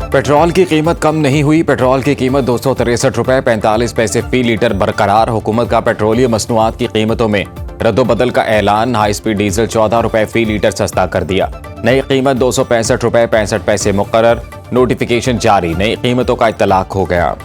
Petrol की कीमत कम नहीं हुई। पेट्रोल की कीमत 263 रुपए 45 पैसे फी लीटर बरकरार। हुकूमत का पेट्रोलियम मसनूआत की कीमतों में रद्दोबदल का ऐलान। हाई स्पीड डीजल 14 रुपए फी लीटर सस्ता कर दिया। नई कीमत 265 रुपए 65 पैसे मुकर्रर। नोटिफिकेशन जारी। नई कीमतों का इत्तलाक हो गया।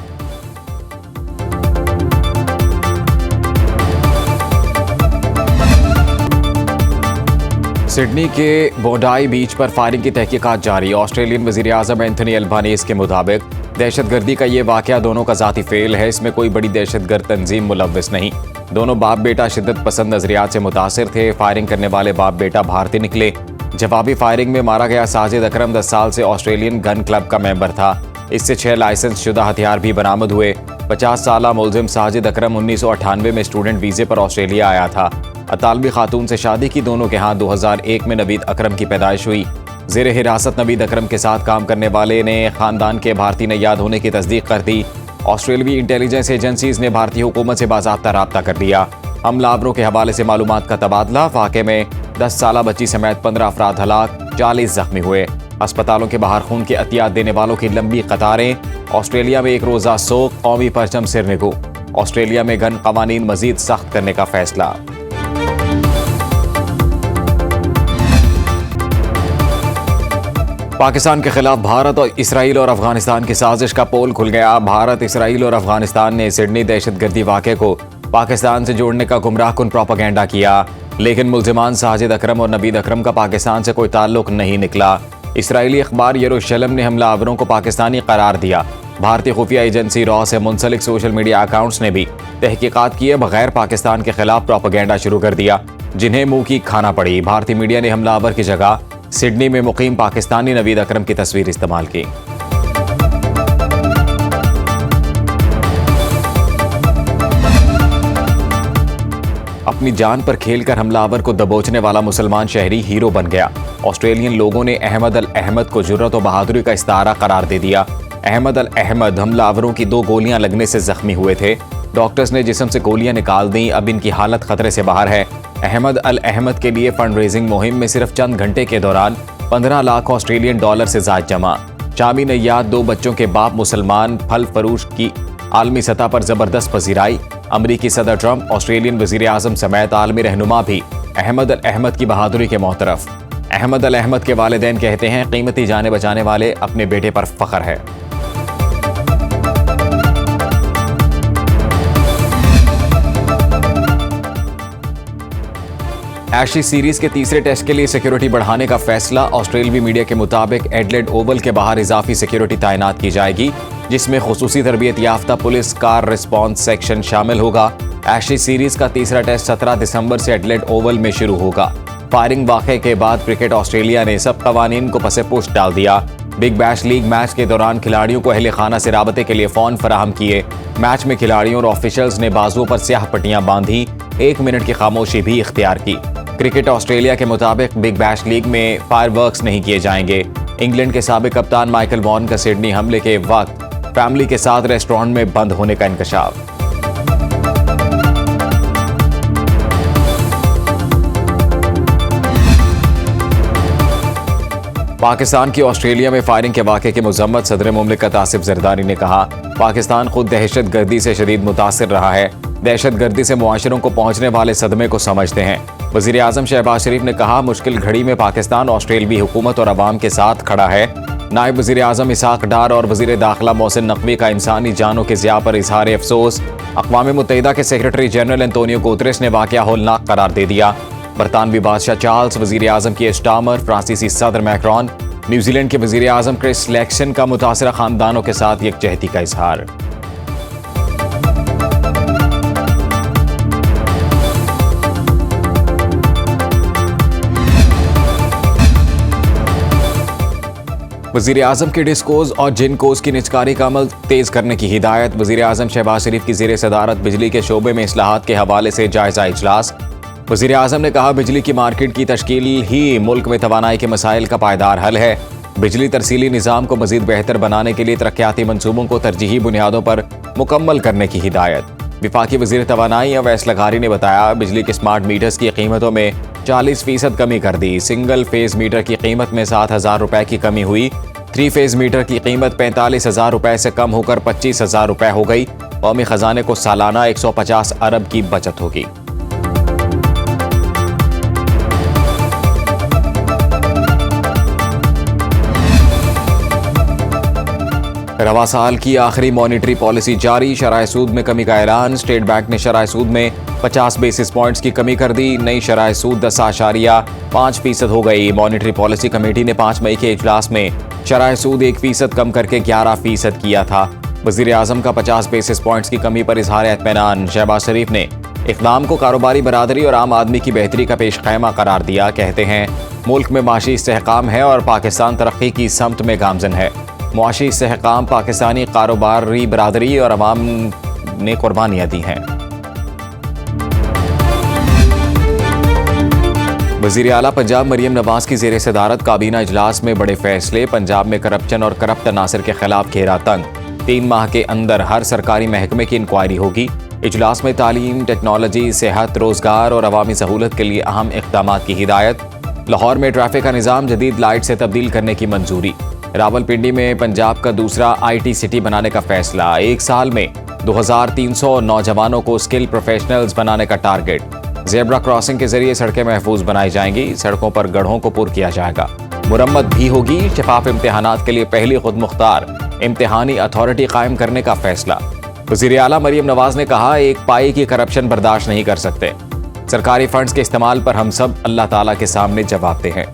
सिडनी के बोडाई बीच पर फायरिंग की तहकीकात जारी। ऑस्ट्रेलियन वज़ीर-ए-आज़म एंथनी अल्बानीज़ के मुताबिक दहशतगर्दी का ये वाक़या दोनों का ज़ाती फेल है। इसमें कोई बड़ी दहशतगर्द तंजीम मुलव्विस नहीं। दोनों बाप बेटा शिद्दत पसंद नजरियात से मुतासिर थे। फायरिंग करने वाले बाप बेटा भारतीय निकले। जवाबी फायरिंग में मारा गया साजिद अकरम 10 साल से ऑस्ट्रेलियन गन क्लब का मेंबर था। इससे 6 लाइसेंस शुदा हथियार भी बरामद हुए। 50 साला मुलजिम साजिद अकरम 1998 में स्टूडेंट वीज़े पर ऑस्ट्रेलिया आया था। अतालबी खातून से शादी की। दोनों के यहाँ 2001 में नवीद अकरम की पैदाइश हुई। ज़ेर हिरासत नवीद अकरम के साथ काम करने वाले ने खानदान के भारतीय नैयाद होने की तस्दीक कर दी। ऑस्ट्रेलवी इंटेलिजेंस एजेंसीज ने भारतीय हुकूमत से बाज़ाब्ता राब्ता कर लिया। हमलावरों के हवाले से मालूमात का तबादला। वाक़े में 10 साला बच्ची समेत 15 अफराद हलाक, 40 जख्मी हुए। अस्पतालों के बाहर खून के अतियात देने वालों की लंबी कतारें। ऑस्ट्रेलिया में एक रोज़ा सोग, कौमी परचम सिरनिगू। ऑस्ट्रेलिया में गन कवानीन मजीद सख्त करने का फैसला। पाकिस्तान के खिलाफ भारत और इसराइल और अफगानिस्तान की साजिश का पोल खुल गया। भारत, इसराइल और अफगानिस्तान ने सिडनी दहशतगर्दी वाक़े को पाकिस्तान से जोड़ने का गुमराहकुन प्रोपेगेंडा किया, लेकिन मुल्जिमान साजिद अकरम और नवीद अकरम का पाकिस्तान से कोई ताल्लुक नहीं निकला। इसराइली अखबार यरूशलेम ने हमलावरों को पाकिस्तानी करार दिया। भारतीय खुफिया एजेंसी रॉ से मुंसलिक सोशल मीडिया अकाउंट्स ने भी तहकीकात किए बगैर पाकिस्तान के खिलाफ प्रोपेगेंडा शुरू कर दिया, जिन्हें मुंह की खाना पड़ी। भारतीय मीडिया ने हमलावर की जगह सिडनी में मुकीम पाकिस्तानी नवीद अकरम की तस्वीर इस्तेमाल की। अपनी जान पर खेलकर हमलावर को दबोचने वाला मुसलमान शहरी हीरो बन गया। ऑस्ट्रेलियन लोगों ने अहमद अल अहमद को जुर्रत और बहादुरी का इस्तारा करार दे दिया। अहमद अल अहमद हमलावरों की 2 गोलियां लगने से जख्मी हुए थे। डॉक्टर्स ने जिस्म से गोलियां निकाल दी। अब इनकी हालत खतरे से बाहर है। अहमद अल अहमद के लिए फंड रेजिंग मुहिम में सिर्फ चंद घंटे के दौरान 15 लाख ऑस्ट्रेलियन डॉलर से ज़ायद जमा। शामी नैयाद 2 बच्चों के बाप मुसलमान फल फरूश की आलमी सतह पर जबरदस्त पजीराई। अमरीकी सदर ट्रंप, ऑस्ट्रेलियन वज़ीर-ए-आज़म समेत आलमी रहनुमा भी अहमद अल अहमद की बहादुरी के मोहतरफ। अहमद अल अहमद के वालिदैन कहते हैं, कीमती जाने बचाने वाले अपने बेटे पर फख्र है। एशेज सीरीज के तीसरे टेस्ट के लिए सिक्योरिटी बढ़ाने का फैसला। ऑस्ट्रेलवी मीडिया के मुताबिक एडलेड ओवल के बाहर इजाफी सिक्योरिटी तैनात की जाएगी, जिसमें खुसूसी तरबियत याफ्ता पुलिस कार रिस्पॉन्स सेक्शन शामिल होगा। एशेज सीरीज का तीसरा टेस्ट 17 दिसंबर से एडलेड ओवल में शुरू होगा। फायरिंग वाक़े के बाद क्रिकेट ऑस्ट्रेलिया ने सब कवानीन को पसे पुश डाल दिया। बिग बैश लीग मैच के दौरान खिलाड़ियों को अहले खाना से राबते के लिए फ़ोन फराहम किए। मैच में खिलाड़ियों और ऑफिशियल्स ने बाजुओं पर स्याह पट्टियां बांधी। 1 मिनट की खामोशी भी इख्तियार की। क्रिकेट ऑस्ट्रेलिया के मुताबिक बिग बैश लीग में फायरवर्क्स नहीं किए जाएंगे। इंग्लैंड के साबिक कप्तान माइकल वॉन का सिडनी हमले के वक्त फैमिली के साथ रेस्टोरेंट में बंद होने का इंकशाफ। पाकिस्तान की ऑस्ट्रेलिया में फायरिंग के वाक़े की मज़म्मत सदर मुमलिकत आसिफ ज़रदारी ने कहा, पाकिस्तान खुद दहशतगर्दी से शदीद मुतासिर रहा है। दहशतगर्दी से मुआशरों को पहुंचने वाले सदमे को समझते हैं। वज़ीर-ए-आज़म शहबाज शरीफ ने कहा, मुश्किल घड़ी में पाकिस्तान ऑस्ट्रेलवी हुकूमत और अवाम के साथ खड़ा है। नायब वज़ीर-ए-आज़म इसाक डार और वज़ीर दाखिला मोहसिन नकवी का इंसानी जानों के ज़िया पर इजहार अफसोस। अक़वाम मुत्तहिदा के सेक्रेटरी जनरल एंटोनियो गुतेरेस ने वाक़या होलनाक करार दे दिया। बरतानवी बादशाह चार्ल्स, वज़ीर-ए-आज़म की स्टामर, फ्रांसीसी सदर मैक्रोन, न्यूजीलैंड के वज़ीर-ए-आज़म क्रिस लेक्सन का मुतासिरा खानदानों के साथ यकजहती का इजहार। वज़ीर-ए-आज़म के डिस्कोज और जिनकोज की निजकारी का अमल तेज़ करने की हिदायत। वज़ीर-ए-आज़म शहबाज शरीफ की ज़ेर सदारत बिजली के शोबे में इस्लाहात के हवाले से जायज़ा इजलास। वज़ीर-ए-आज़म ने कहा, बिजली की मार्केट की तश्कील ही मुल्क में तवानाई के मसाइल का पायदार हल है। बिजली तरसीली निज़ाम को मज़ीद बेहतर बनाने के लिए तरक्याती मंसूबों को तरजीही बुनियादों पर मुकम्मल करने की हिदायत। विफाकी वज़ीर तवानाई अवैस लगारी ने बताया, बिजली के स्मार्ट मीटर्स की कीमतों में 40% कमी कर दी। सिंगल फेज मीटर की कीमत में 7,000 रुपए की कमी हुई। 3 फेज मीटर की कीमत 45,000 रुपए से कम होकर 25,000 रुपए हो गई। कौमी खजाने को सालाना 150 अरब की बचत होगी। रवा साल की आखिरी मॉनिटरी पॉलिसी जारी, शरह सूद में कमी का ऐलान। स्टेट बैंक ने शरह सूद में 50 बेसिस पॉइंट्स की कमी कर दी। नई शरह सूद 10.5% हो गई। मॉनिटरी पॉलिसी कमेटी ने 5 मई के इजलास में शरह सूद 1% कम करके 11% किया था। वजीर आजम का 50 बेसिस पॉइंट्स की कमी पर इजहार इत्मीनान। शहबाज शरीफ ने इक़दाम को कारोबारी बरादरी और आम आदमी की बेहतरी का पेश ख़ैमा करार दिया। कहते हैं मुल्क में माशी इस्तेहकाम है और पाकिस्तान तरक्की की समत में गामजन है। मुआशी इस्तेहकाम पाकिस्तानी कारोबारी बरादरी और अवाम ने कुर्बानियाँ दी हैं। वज़ीर आला पंजाब मरियम नवाज की ज़ेर सदारत काबीना इजलास में बड़े फैसले। पंजाब में करप्शन और करप्ट अनासर के खिलाफ घेरा तंग। 3 माह के अंदर हर सरकारी महकमे की इंक्वायरी होगी। इजलास में तालीम, टेक्नोलॉजी, सेहत, रोजगार और अवामी सहूलत के लिए अहम इक़दाम की हिदायत। लाहौर में ट्रैफिक का निज़ाम जदीद लाइट से तब्दील करने की मंजूरी। रावलपिंडी में पंजाब का दूसरा IT सिटी बनाने का फैसला। 1 साल में 2300 नौजवानों को स्किल प्रोफेशनल्स बनाने का टारगेट। ज़ेब्रा क्रॉसिंग के जरिए सड़कें महफूज बनाई जाएंगी। सड़कों पर गड्ढों को पुर किया जाएगा। मुरम्मत भी होगी। शफाफ इम्तिहानात के लिए पहली खुद मुख्तार इम्तिहानी अथॉरिटी कायम करने का फैसला। वज़ीर आला मरियम नवाज ने कहा, एक पाई की करप्शन बर्दाश्त नहीं कर सकते। सरकारी फंड्स के इस्तेमाल पर हम सब अल्लाह ताला के सामने जवाबदेह हैं।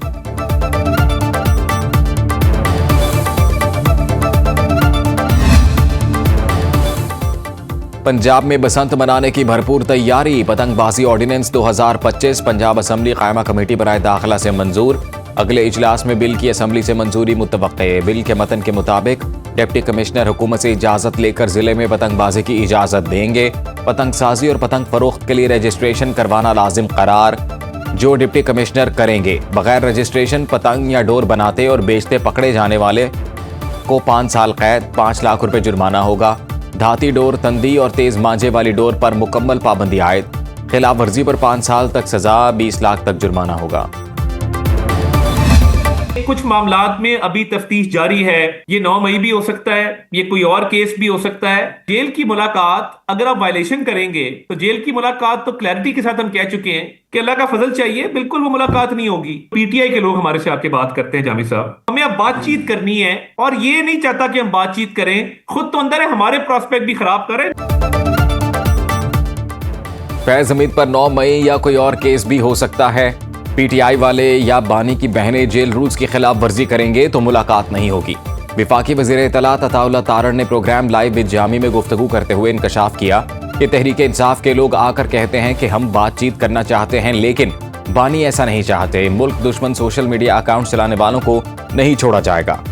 पंजाब में बसंत मनाने की भरपूर तैयारी। पतंगबाजी ऑर्डिनेंस 2025 पंजाब असम्बली कायमा कमेटी बराए दाखिला से मंजूर। अगले इजलास में बिल की असम्बली से मंजूरी मुतवक्के। बिल के मतन के मुताबिक डिप्टी कमिश्नर हुकूमत से इजाजत लेकर जिले में पतंगबाजी की इजाजत देंगे। पतंगसाजी और पतंग फरोख्त के लिए रजिस्ट्रेशन करवाना लाजिम करार। जो डिप्टी कमिश्नर करेंगे। बगैर रजिस्ट्रेशन पतंग या डोर बनाते और बेचते पकड़े जाने वाले को 5 साल कैद, 5 लाख रुपए जुर्माना होगा। धाती डोर, तंदी और तेज मांझे वाली डोर पर मुकम्मल पाबंदी आयद। खिलाफ वर्जी पर 5 साल तक सजा, 20 लाख तक जुर्माना होगा। कुछ मामलात में अभी तफ्तीश जारी है। ये 9 मई भी हो सकता है, ये कोई और केस भी हो सकता है। जेल की मुलाकात अगर आप वायलेशन करेंगे तो जेल की मुलाकात तो क्लैरिटी के साथ हम कह चुके हैं कि अल्लाह का फजल चाहिए, बिल्कुल वो मुलाकात नहीं होगी। PTI के लोग हमारे से आके बात करते हैं, जामी साहब हमें अब बातचीत करनी है और ये नहीं चाहता कि हम बातचीत करें, खुद तो अंदर है, हमारे प्रोस्पेक्ट भी खराब करें। फैज हमीद पर 9 मई या कोई और केस भी हो सकता है। PTI वाले या बानी की बहनें जेल रूल्स की खिलाफ वर्जी करेंगे तो मुलाकात नहीं होगी। विफाकी वज़ीर इत्तलात अताउल्लाह तारड़ ने प्रोग्राम लाइव विद जामी में गुफ्तगू करते हुए इंकशाफ किया कि तहरीक इंसाफ के लोग आकर कहते हैं कि हम बातचीत करना चाहते हैं, लेकिन बानी ऐसा नहीं चाहते। मुल्क दुश्मन सोशल मीडिया अकाउंट चलाने वालों को नहीं छोड़ा जाएगा।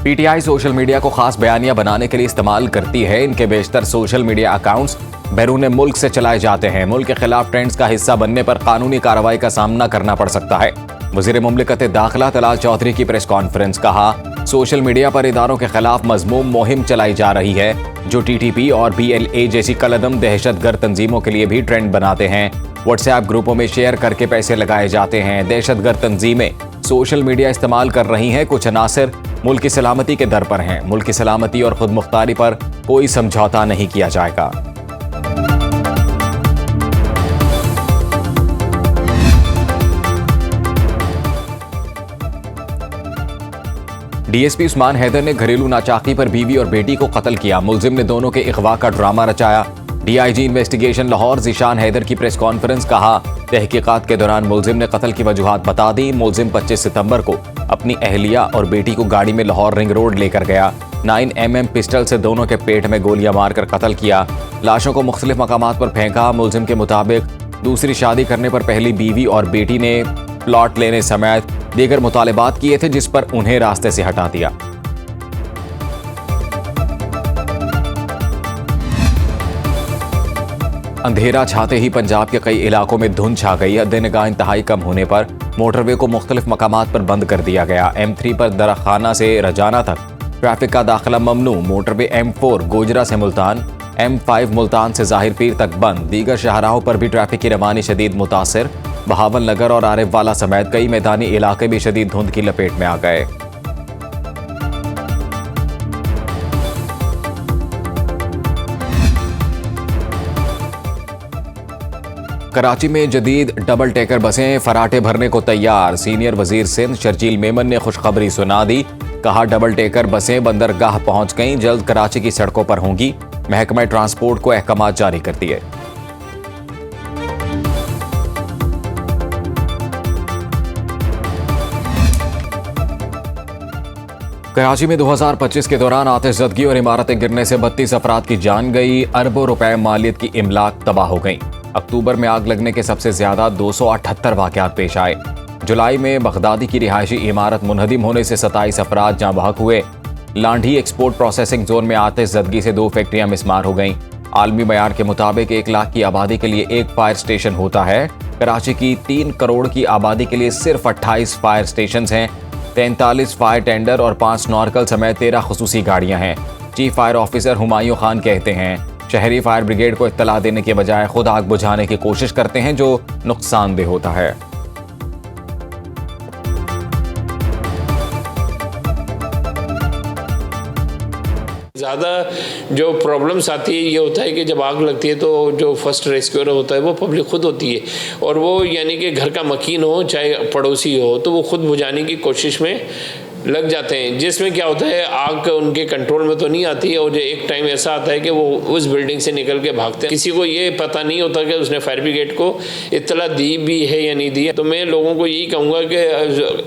PTI सोशल मीडिया को खास बयानियां बनाने के लिए इस्तेमाल करती है। इनके बेशतर सोशल मीडिया अकाउंट्स बैरून मुल्क से चलाए जाते हैं। मुल्क के खिलाफ ट्रेंड्स का हिस्सा बनने पर कानूनी कार्रवाई का सामना करना पड़ सकता है। वज़ीर मुमलिकत दाखिला तलाल चौधरी की प्रेस कॉन्फ्रेंस। कहा, सोशल मीडिया पर इदारों के खिलाफ मज़मूम मुहिम चलाई जा रही है जो TTP और BLA जैसी कलअदम दहशतगर्द तंजीमों के लिए भी ट्रेंड बनाते हैं। व्हाट्सएप ग्रुपों में शेयर करके पैसे लगाए जाते हैं। दहशतगर्द तंजीमें सोशल मीडिया इस्तेमाल कर रही हैं। कुछ अनासर मुल्क की सलामती के दर पर हैं। मुल्क की सलामती और खुद मुख्तारी पर कोई समझौता नहीं किया जाएगा। DSP उस्मान हैदर ने घरेलू नाचाकी पर बीवी और बेटी को कत्ल किया। मुलजिम ने दोनों के अगवा का ड्रामा रचाया। DIG इन्वेस्टिगेशन लाहौर ज़ीशान हैदर की प्रेस कॉन्फ्रेंस। कहा, तहकीकात के दौरान मुलजिम ने कत्ल की वजूहात बता दी। मुलजिम 25 सितंबर को अपनी अहलिया और बेटी को गाड़ी में लाहौर रिंग रोड लेकर गया। 9mm पिस्टल से दोनों के पेट में गोलियां मारकर कत्ल किया। लाशों को मुख्तलिफ मकामात पर फेंका। मुलजिम के मुताबिक दूसरी शादी करने पर पहली बीवी और बेटी ने प्लॉट लेने समेत दीगर मुतालिबात किए थे, जिस पर उन्हें रास्ते से हटा दिया। अंधेरा छाते ही पंजाब के कई इलाकों में धुंध छा गई। हद-ए-निगाह इंतहाई कम होने पर मोटरवे को मुख्तलिफ मकामात पर बंद कर दिया गया। M3 पर दरखाना से रजाना तक ट्रैफिक का दाखिला ममनू। मोटरवे M4 गोजरा से मुल्तान, M5 मुल्तान से ज़ाहिर पीर तक बंद। दीगर शाहराहों पर भी ट्रैफिक की रवानी शदीद मुतासिर। बहावल नगर और आरिफ वाला समेत कई मैदानी इलाके भी शदीद धुंध की लपेट में आ गए। कराची में जदीद डबल टेकर बसें फराटे भरने को तैयार। सीनियर वजीर सिंध शर्जील मेमन ने खुशखबरी सुना दी। कहा, डबल टेकर बसें बंदरगाह पहुंच गईं, जल्द कराची की सड़कों पर होंगी। महकमा ट्रांसपोर्ट को अहकामात जारी कर दिए। कराची में 2025 के दौरान आतिशज़दगी और इमारतें गिरने से 32 अफराद की जान गई। अरबों रुपए मालियत की इमलाक तबाह हो गई। अक्टूबर में आग लगने के सबसे ज्यादा 278 वाक़यात पेश आए। जुलाई में बगदादी की रिहायशी इमारत मुनहदिम होने से 27 अफराद जाँ बहक हुए। लांढी एक्सपोर्ट प्रोसेसिंग जोन में आतिशज़दगी से 2 फैक्ट्रियां मिस्मार हो गईं। आलमी मयार के मुताबिक 1 लाख की आबादी के लिए 1 फायर स्टेशन होता है। कराची की 3 करोड़ की आबादी के लिए सिर्फ 28 फायर स्टेशन हैं। 43 फायर टेंडर और 5 नॉर्कल समेत 13 खुसूसी गाड़ियां हैं। Chief fire officer Humayun Khan कहते हैं, शहरी फायर ब्रिगेड को इत्तला देने के बजाय खुद आग बुझाने की कोशिश करते हैं, जो नुकसानदेह होता है। ज़्यादा जो प्रॉब्लम्स आती है ये होता है कि जब आग लगती है तो जो फर्स्ट रेस्क्यूअर होता है वो पब्लिक खुद होती है, और वो यानी कि घर का मकीन हो चाहे पड़ोसी हो तो वो खुद बुझाने की कोशिश में लग जाते हैं, जिसमें क्या होता है आग उनके कंट्रोल में तो नहीं आती है, और एक टाइम ऐसा आता है कि वो उस बिल्डिंग से निकल के भागते हैं। किसी को ये पता नहीं होता कि उसने फायर ब्रिगेड को इत्तला दी भी है या नहीं दी है। तो मैं लोगों को यही कहूँगा कि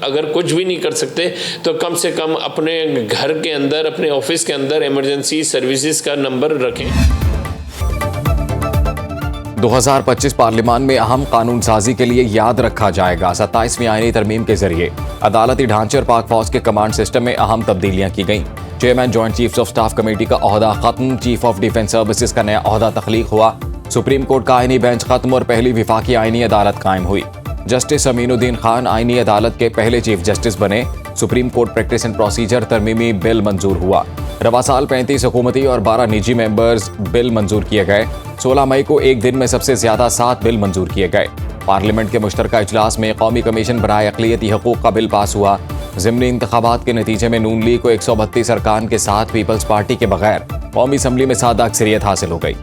अगर कुछ भी नहीं कर सकते तो कम से कम अपने घर के अंदर, अपने ऑफिस के अंदर इमरजेंसी सर्विसेज का नंबर रखें। 2025 पार्लियामान में अहम कानून साजी के लिए याद रखा जाएगा। 27वीं आईनी तरमीम के जरिए अदालती ढांचे और पाक फौज के कमांड सिस्टम में अहम तब्दीलियां की गईं। Chairman joint chiefs of staff committee का ओहदा खत्म। चीफ ऑफ डिफेंस सर्विसेज का नया ओहदा तख्लीक हुआ। सुप्रीम कोर्ट का आईनी बेंच खत्म और पहली विफाकी आईनी अदालत कायम हुई। जस्टिस अमीनुद्दीन खान आईनी अदालत के पहले चीफ जस्टिस बने। Supreme court practice and procedure तरमीमी बिल मंजूर हुआ। रवा साल 35 हुकूमती और 12 निजी मेंबर्स बिल मंजूर किए गए। 16 मई को एक दिन में सबसे ज्यादा 7 बिल मंजूर किए गए। पार्लियामेंट के मुश्तरका इजलास में कौमी कमीशन बराए अक़लियती हकूक़ का बिल पास हुआ। ज़िमनी इंतखाबात के नतीजे में नून लीग को 132 अरकान के साथ पीपल्स पार्टी के बगैर कौमी असम्बली में सादा अक्सरियत हासिल हो गई।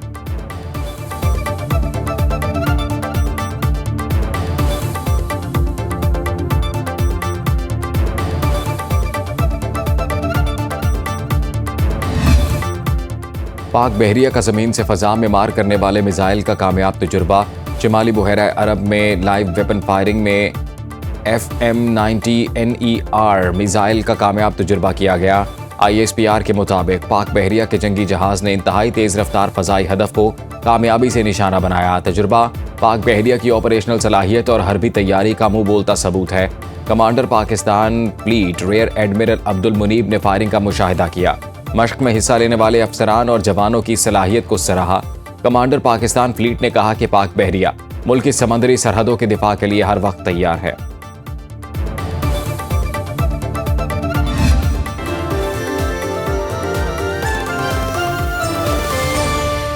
पाक बहरिया का ज़मीन से फ़ज़ा में मार करने वाले मिसाइल का कामयाब तजुर्बा। शिमाली बहरा अरब में लाइव वेपन फायरिंग में FM90NER मिसाइल का कामयाब तजुर्बा किया गया। ISPR के मुताबिक पाक बहरिया के जंगी जहाज़ ने इंतहाई तेज़ रफ्तार फ़ज़ाई हदफ को कामयाबी से निशाना बनाया। तजुर्बा पाक बहरिया की ऑपरेशनल सलाहियत और हरबी तैयारी का मुँह बोलता सबूत है। Commander Pakistan fleet rear admiral Abdul Munib ने फायरिंग का मुशाहिदा किया। मशक में हिस्सा लेने वाले अफसरान और जवानों की सलाहियत को सराहा। कमांडर पाकिस्तान फ्लीट ने कहा कि पाक बहरिया मुल्क की समंदरी सरहदों के दिफा के लिए हर वक्त तैयार है।